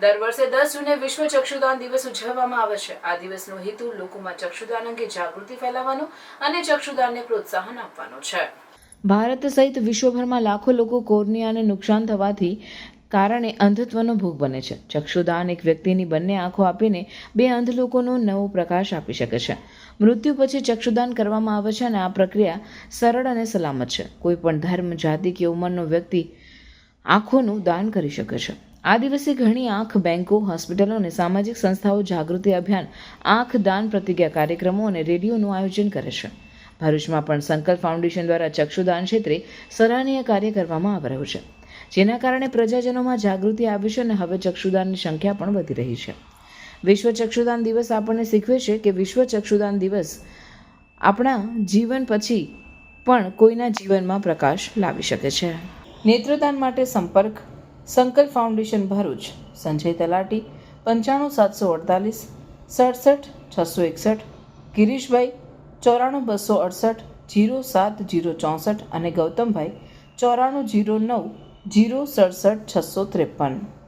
દર વર્ષે 10 જૂને વિશ્વ ચક્ષુદાન દિવસ ઉજવવામાં આવે છે. આ દિવસનો હેતુ લોકોમાં ચક્ષુદાન અંગે જાગૃતિ ફેલાવવાનો અને ચક્ષુદાનને પ્રોત્સાહન આપવાનો છે. ભારત સહિત વિશ્વભરમાં લાખો લોકો કોર્નિયાને નુકસાન થવાથી કારણે અંધત્વનો ભોગ બને છે. ચક્ષુદાન એક વ્યક્તિની બંને આંખો આપીને બે અંધ લોકોનો નવો પ્રકાશ આપી શકે છે. મૃત્યુ પછી ચક્ષુદાન કરવામાં આવે છે અને આ પ્રક્રિયા સરળ અને સલામત છે. કોઈ પણ ધર્મ, જાતિ કે ઉંમરનો વ્યક્તિ આંખોનું દાન કરી શકે છે. આ દિવસે ઘણી આંખ બેંકો, હોસ્પિટલો અને સામાજિક સંસ્થાઓ જાગૃતિ અભિયાન, આંખ દાન પ્રતિજ્ઞા કાર્યક્રમો અને રેડિયોનું આયોજન કરે છે. ભરૂચમાં પણ સંકલ્પ ફાઉન્ડેશન દ્વારા ચક્ષુદાન ક્ષેત્રે સરાહનીય કાર્ય કરવામાં આવી રહ્યું છે, જેના કારણે પ્રજાજનોમાં જાગૃતિ આવી છે અને હવે ચક્ષુદાનની સંખ્યા પણ વધી રહી છે. વિશ્વ ચક્ષુદાન દિવસ આપણને શીખવે છે કે વિશ્વ ચક્ષુદાન દિવસ આપણા જીવન પછી પણ કોઈના જીવનમાં પ્રકાશ લાવી શકે છે. નેત્રદાન માટે સંપર્ક સંકલ્પ ફાઉન્ડેશન ભરૂચ, સંજય તલાટી 95 748 67 661, ગિરીશભાઈ 94 268 07064 અને ગૌતમભાઈ 94 09 067 653.